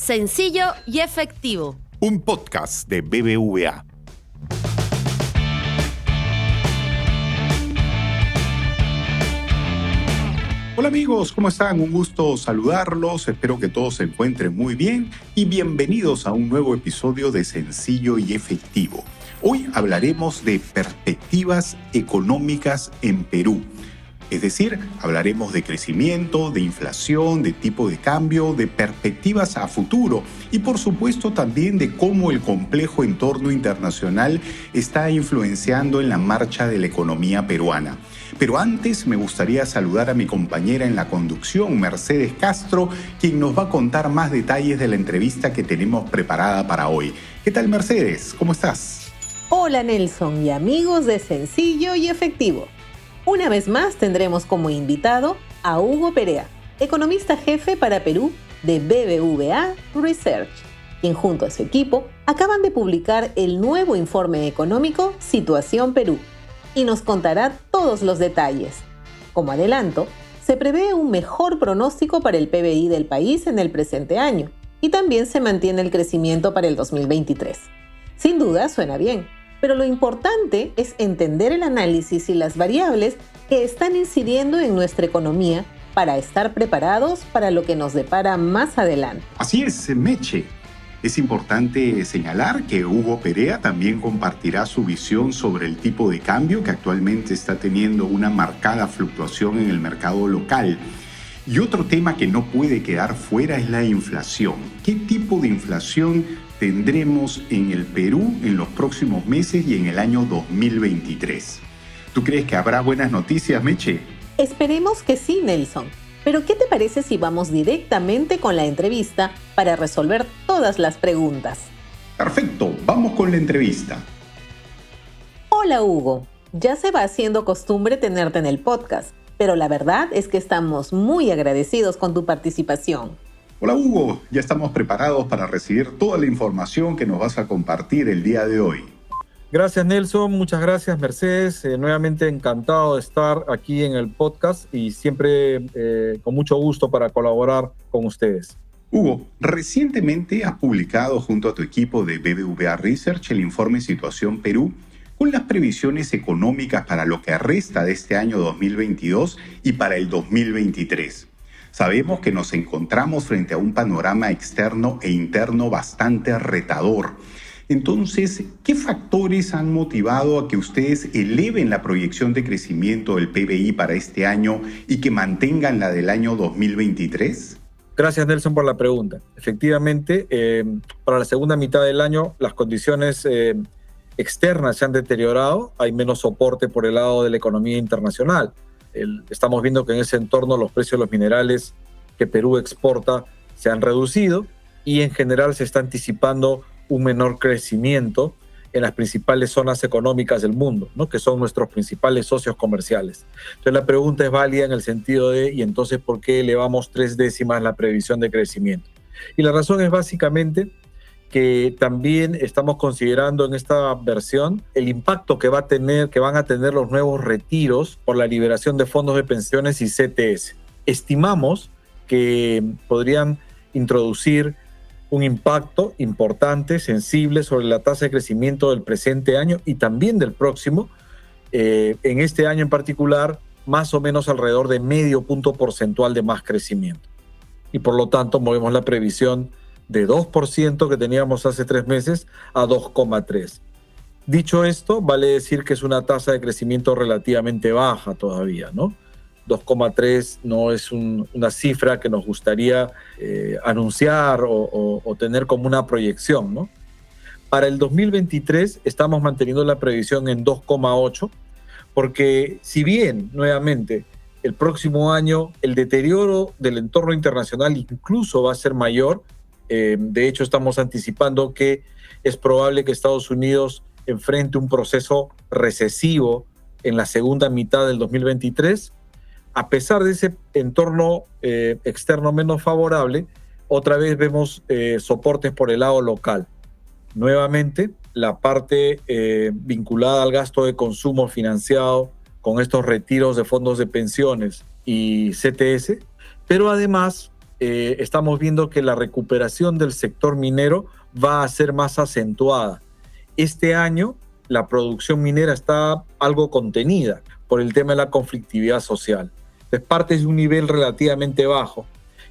Sencillo y efectivo. Un podcast de BBVA. Hola amigos, ¿cómo están? Un gusto saludarlos, espero que todos se encuentren muy bien y bienvenidos a un nuevo episodio de Sencillo y Efectivo. Hoy hablaremos de perspectivas económicas en Perú. Es decir, hablaremos de crecimiento, de inflación, de tipo de cambio, de perspectivas a futuro y por supuesto también de cómo el complejo entorno internacional está influenciando en la marcha de la economía peruana. Pero antes me gustaría saludar a mi compañera en la conducción, Mercedes Castro, quien nos va a contar más detalles de la entrevista que tenemos preparada para hoy. ¿Qué tal, Mercedes? ¿Cómo estás? Hola Nelson y amigos de Sencillo y Efectivo. Una vez más tendremos como invitado a Hugo Perea, economista jefe para Perú de BBVA Research, quien junto a su equipo acaban de publicar el nuevo informe económico Situación Perú y nos contará todos los detalles. Como adelanto, se prevé un mejor pronóstico para el PBI del país en el presente año y también se mantiene el crecimiento para el 2023. Sin duda suena bien. Pero lo importante es entender el análisis y las variables que están incidiendo en nuestra economía para estar preparados para lo que nos depara más adelante. Así es, Meche. Es importante señalar que Hugo Perea también compartirá su visión sobre el tipo de cambio que actualmente está teniendo una marcada fluctuación en el mercado local. Y otro tema que no puede quedar fuera es la inflación. ¿Qué tipo de inflación tendremos en el Perú en los próximos meses y en el año 2023? ¿Tú crees que habrá buenas noticias, Meche? Esperemos que sí, Nelson. Pero ¿qué te parece si vamos directamente con la entrevista para resolver todas las preguntas? Perfecto, vamos con la entrevista. Hola, Hugo. Ya se va haciendo costumbre tenerte en el podcast, pero la verdad es que estamos muy agradecidos con tu participación. Hola Hugo, ya estamos preparados para recibir toda la información que nos vas a compartir el día de hoy. Gracias Nelson, muchas gracias Mercedes, nuevamente encantado de estar aquí en el podcast y siempre con mucho gusto para colaborar con ustedes. Hugo, recientemente has publicado junto a tu equipo de BBVA Research el informe Situación Perú con las previsiones económicas para lo que resta de este año 2022 y para el 2023. Sabemos que nos encontramos frente a un panorama externo e interno bastante retador. Entonces, ¿qué factores han motivado a que ustedes eleven la proyección de crecimiento del PBI para este año y que mantengan la del año 2023? Gracias Nelson por la pregunta. Efectivamente, para la segunda mitad del año las condiciones externas se han deteriorado, hay menos soporte por el lado de la economía internacional. Estamos viendo que en ese entorno los precios de los minerales que Perú exporta se han reducido y en general se está anticipando un menor crecimiento en las principales zonas económicas del mundo, ¿no? Que son nuestros principales socios comerciales. Entonces la pregunta es válida en el sentido de, ¿y entonces por qué elevamos 3 décimas la previsión de crecimiento? Y la razón es básicamente que también estamos considerando en esta versión el impacto que van a tener los nuevos retiros por la liberación de fondos de pensiones y CTS. Estimamos que podrían introducir un impacto importante, sensible sobre la tasa de crecimiento del presente año y también del próximo. En este año en particular, más o menos alrededor de medio punto porcentual de más crecimiento. Y por lo tanto, movemos la previsión de 2% que teníamos hace 3 meses a 2,3%. Dicho esto, vale decir que es una tasa de crecimiento relativamente baja todavía, ¿no? 2,3 no es una cifra que nos gustaría anunciar o tener como una proyección, ¿no? Para el 2023 estamos manteniendo la previsión en 2,8 porque si bien, nuevamente, el próximo año el deterioro del entorno internacional incluso va a ser mayor, de hecho estamos anticipando que es probable que Estados Unidos enfrente un proceso recesivo en la segunda mitad del 2023, a pesar de ese entorno externo menos favorable, otra vez vemos soportes por el lado local. Nuevamente, la parte vinculada al gasto de consumo financiado con estos retiros de fondos de pensiones y CTS, pero además estamos viendo que la recuperación del sector minero va a ser más acentuada. Este año la producción minera está algo contenida por el tema de la conflictividad social. Es parte de un nivel relativamente bajo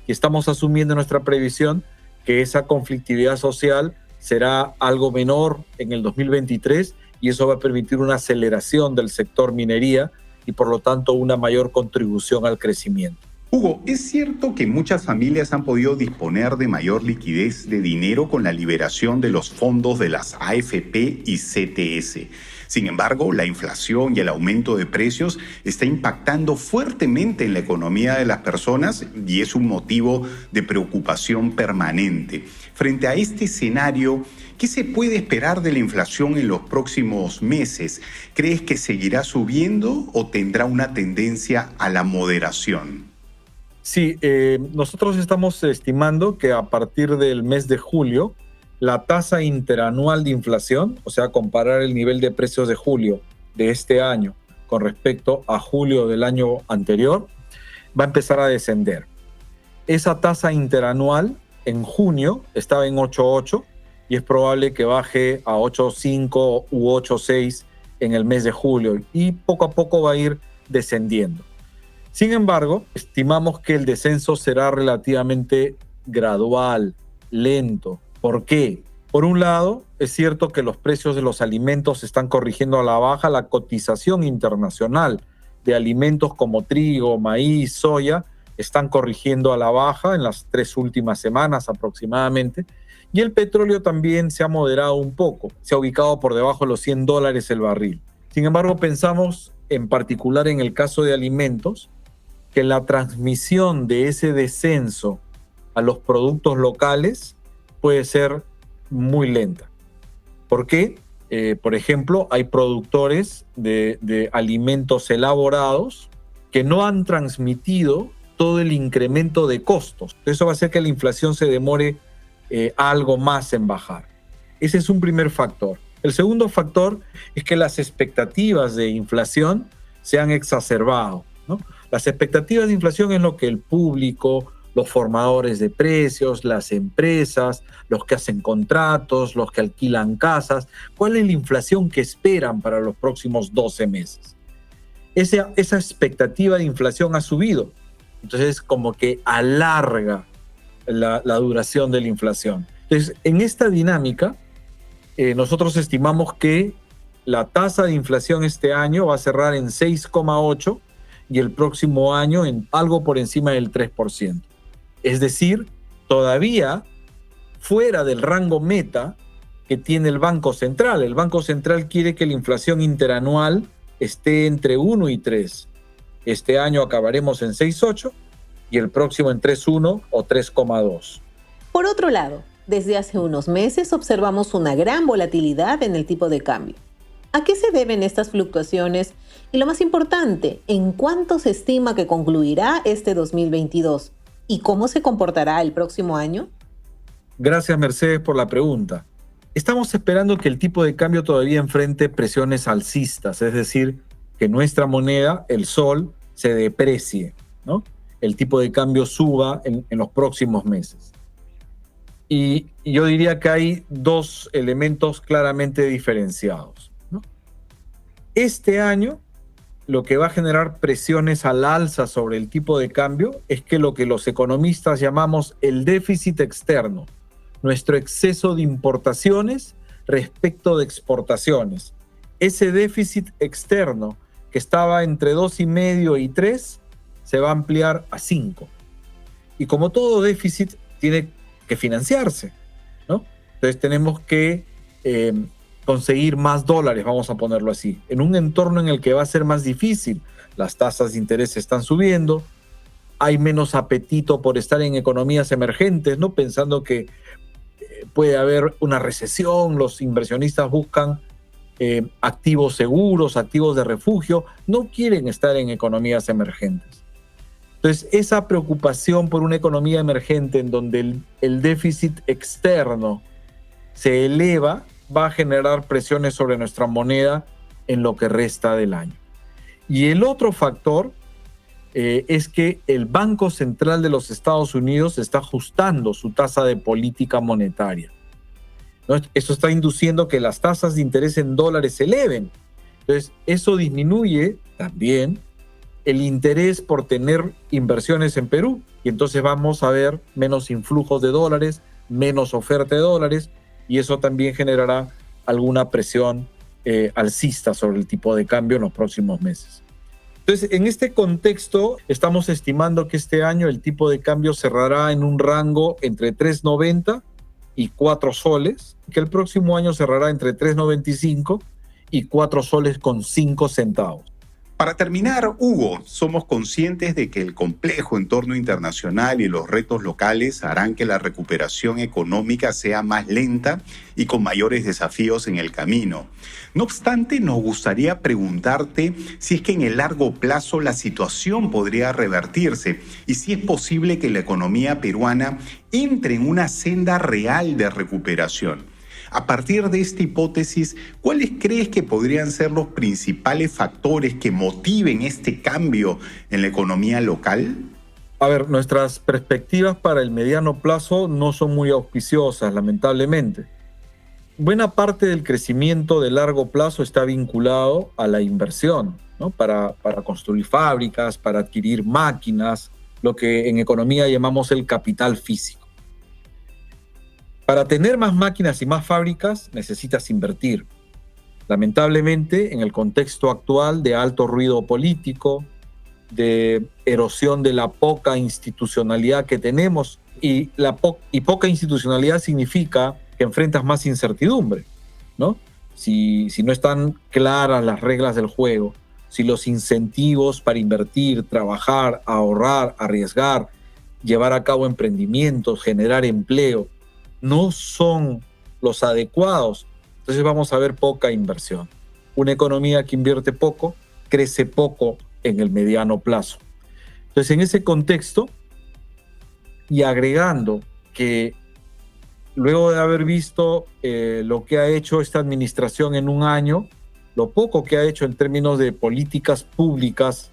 y estamos asumiendo en nuestra previsión que esa conflictividad social será algo menor en el 2023 y eso va a permitir una aceleración del sector minería y por lo tanto una mayor contribución al crecimiento. Hugo, ¿es cierto que muchas familias han podido disponer de mayor liquidez de dinero con la liberación de los fondos de las AFP y CTS? Sin embargo, la inflación y el aumento de precios está impactando fuertemente en la economía de las personas y es un motivo de preocupación permanente. Frente a este escenario, ¿qué se puede esperar de la inflación en los próximos meses? ¿Crees que seguirá subiendo o tendrá una tendencia a la moderación? Sí, nosotros estamos estimando que a partir del mes de julio, la tasa interanual de inflación, o sea, comparar el nivel de precios de julio de este año con respecto a julio del año anterior, va a empezar a descender. Esa tasa interanual en junio estaba en 8.8 y es probable que baje a 8.5 u 8.6 en el mes de julio y poco a poco va a ir descendiendo. Sin embargo, estimamos que el descenso será relativamente gradual, lento. ¿Por qué? Por un lado, es cierto que los precios de los alimentos están corrigiendo a la baja. La cotización internacional de alimentos como trigo, maíz, soya están corrigiendo a la baja en las 3 últimas semanas aproximadamente. Y el petróleo también se ha moderado un poco, se ha ubicado por debajo de los $100 el barril. Sin embargo, pensamos en particular en el caso de alimentos, que la transmisión de ese descenso a los productos locales puede ser muy lenta. ¿Por qué? Por ejemplo, hay productores de alimentos elaborados que no han transmitido todo el incremento de costos. Eso va a hacer que la inflación se demore algo más en bajar. Ese es un primer factor. El segundo factor es que las expectativas de inflación se han exacerbado, ¿no? Las expectativas de inflación es lo que el público, los formadores de precios, las empresas, los que hacen contratos, los que alquilan casas, ¿cuál es la inflación que esperan para los próximos 12 meses? Esa expectativa de inflación ha subido, entonces como que alarga la duración de la inflación. Entonces, en esta dinámica, nosotros estimamos que la tasa de inflación este año va a cerrar en 6,8% y el próximo año en algo por encima del 3%. Es decir, todavía fuera del rango meta que tiene el Banco Central. El Banco Central quiere que la inflación interanual esté entre 1 y 3. Este año acabaremos en 6,8 y el próximo en 3,1 o 3,2. Por otro lado, desde hace unos meses observamos una gran volatilidad en el tipo de cambio. ¿A qué se deben estas fluctuaciones? Y lo más importante, ¿en cuánto se estima que concluirá este 2022? ¿Y cómo se comportará el próximo año? Gracias, Mercedes, por la pregunta. Estamos esperando que el tipo de cambio todavía enfrente presiones alcistas, es decir, que nuestra moneda, el sol, se deprecie, ¿no? El tipo de cambio suba en los próximos meses. Y yo diría que hay dos elementos claramente diferenciados, ¿no? Este año, lo que va a generar presiones al alza sobre el tipo de cambio es que lo que los economistas llamamos el déficit externo, nuestro exceso de importaciones respecto de exportaciones. Ese déficit externo que estaba entre 2,5 y 3 se va a ampliar a 5. Y como todo déficit tiene que financiarse, ¿no? Entonces tenemos que conseguir más dólares, vamos a ponerlo así, en un entorno en el que va a ser más difícil. Las tasas de interés están subiendo, hay menos apetito por estar en economías emergentes, ¿no? Pensando que puede haber una recesión, los inversionistas buscan activos seguros, activos de refugio, no quieren estar en economías emergentes. Entonces, esa preocupación por una economía emergente en donde el déficit externo se eleva, va a generar presiones sobre nuestra moneda en lo que resta del año. Y el otro factor es que el Banco Central de los Estados Unidos está ajustando su tasa de política monetaria, ¿no? Eso está induciendo que las tasas de interés en dólares se eleven. Entonces, eso disminuye también el interés por tener inversiones en Perú, y entonces vamos a ver menos influjos de dólares, menos oferta de dólares, y eso también generará alguna presión alcista sobre el tipo de cambio en los próximos meses. Entonces, en este contexto, estamos estimando que este año el tipo de cambio cerrará en un rango entre 3.90 y 4 soles, que el próximo año cerrará entre 3.95 y 4 soles con 5 centavos. Para terminar, Hugo, somos conscientes de que el complejo entorno internacional y los retos locales harán que la recuperación económica sea más lenta y con mayores desafíos en el camino. No obstante, nos gustaría preguntarte si es que en el largo plazo la situación podría revertirse y si es posible que la economía peruana entre en una senda real de recuperación. A partir de esta hipótesis, ¿cuáles crees que podrían ser los principales factores que motiven este cambio en la economía local? A ver, nuestras perspectivas para el mediano plazo no son muy auspiciosas, lamentablemente. Buena parte del crecimiento de largo plazo está vinculado a la inversión, ¿no? Para construir fábricas, para adquirir máquinas, lo que en economía llamamos el capital físico. Para tener más máquinas y más fábricas necesitas invertir. Lamentablemente, en el contexto actual de alto ruido político, de erosión de la poca institucionalidad que tenemos, y poca institucionalidad significa que enfrentas más incertidumbre, ¿no? Si no están claras las reglas del juego, si los incentivos para invertir, trabajar, ahorrar, arriesgar, llevar a cabo emprendimientos, generar empleo, no son los adecuados, entonces vamos a ver poca inversión. Una economía que invierte poco, crece poco en el mediano plazo. Entonces, en ese contexto, y agregando que luego de haber visto lo que ha hecho esta administración en un año, lo poco que ha hecho en términos de políticas públicas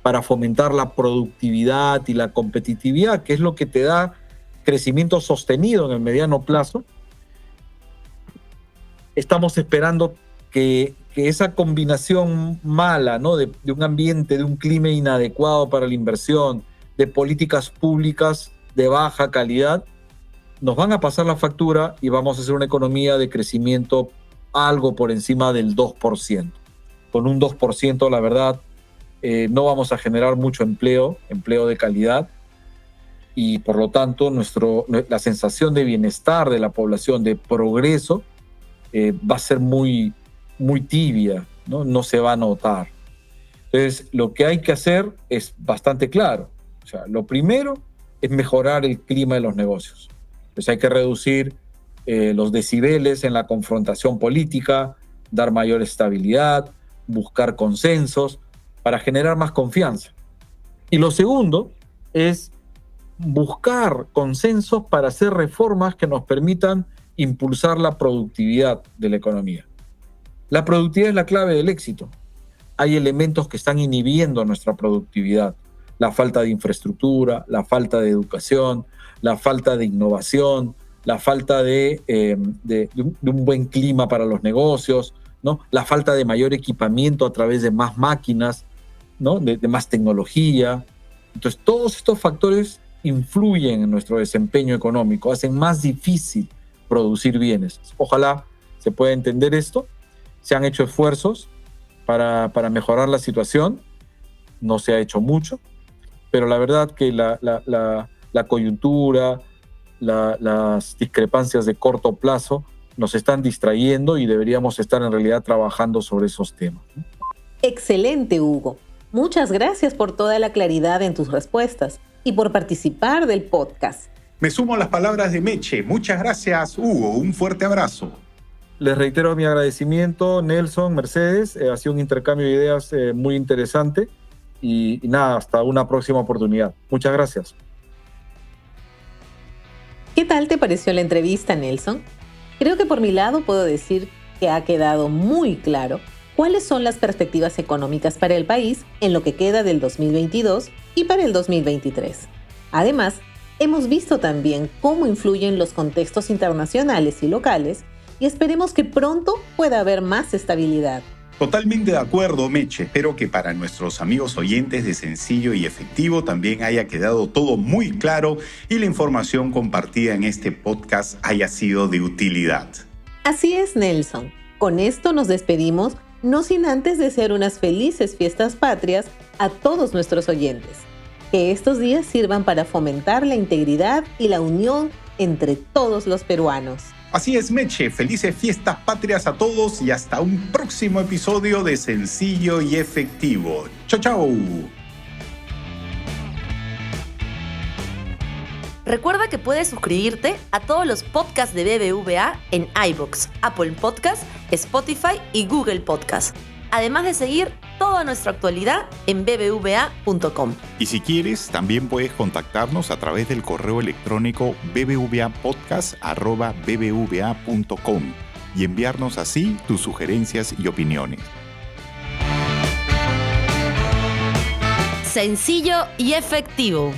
para fomentar la productividad y la competitividad, que es lo que te da crecimiento sostenido en el mediano plazo, estamos esperando que esa combinación mala, ¿no? de un ambiente, de un clima inadecuado para la inversión, de políticas públicas de baja calidad, nos van a pasar la factura y vamos a hacer una economía de crecimiento algo por encima del 2%. Con un 2%, la verdad, no vamos a generar mucho empleo de calidad, y por lo tanto la sensación de bienestar de la población, de progreso, va a ser muy, muy tibia, ¿no? No se va a notar. Entonces, lo que hay que hacer es bastante claro. O sea, lo primero es mejorar el clima de los negocios. Entonces hay que reducir los decibeles en la confrontación política, dar mayor estabilidad, buscar consensos para generar más confianza. Y lo segundo es buscar consensos para hacer reformas que nos permitan impulsar la productividad de la economía. La productividad es la clave del éxito. Hay elementos que están inhibiendo nuestra productividad. La falta de infraestructura, la falta de educación, la falta de innovación, la falta de un buen clima para los negocios, ¿no? La falta de mayor equipamiento a través de más máquinas, ¿no? de más tecnología. Entonces, todos estos factores influyen en nuestro desempeño económico, hacen más difícil producir bienes. Ojalá se pueda entender esto. Se han hecho esfuerzos para mejorar la situación. No se ha hecho mucho, pero la verdad que la coyuntura, las discrepancias de corto plazo nos están distrayendo y deberíamos estar en realidad trabajando sobre esos temas. Excelente, Hugo. Muchas gracias por toda la claridad en tus respuestas y por participar del podcast. Me sumo a las palabras de Meche. Muchas gracias, Hugo. Un fuerte abrazo. Les reitero mi agradecimiento, Nelson, Mercedes. Ha sido un intercambio de ideas muy interesante. Y nada, hasta una próxima oportunidad. Muchas gracias. ¿Qué tal te pareció la entrevista, Nelson? Creo que por mi lado puedo decir que ha quedado muy claro cuáles son las perspectivas económicas para el país en lo que queda del 2022 y para el 2023. Además, hemos visto también cómo influyen los contextos internacionales y locales y esperemos que pronto pueda haber más estabilidad. Totalmente de acuerdo, Meche. Espero que para nuestros amigos oyentes de Sencillo y Efectivo también haya quedado todo muy claro y la información compartida en este podcast haya sido de utilidad. Así es, Nelson. Con esto nos despedimos, no sin antes desear unas felices fiestas patrias a todos nuestros oyentes. Que estos días sirvan para fomentar la integridad y la unión entre todos los peruanos. Así es, Meche. Felices fiestas patrias a todos y hasta un próximo episodio de Sencillo y Efectivo. ¡Chao, chao! Recuerda que puedes suscribirte a todos los podcasts de BBVA en iVoox, Apple Podcasts, Spotify y Google Podcasts. Además de seguir toda nuestra actualidad en bbva.com. Y si quieres, también puedes contactarnos a través del correo electrónico bbvapodcast@bbva.com y enviarnos así tus sugerencias y opiniones. Sencillo y efectivo.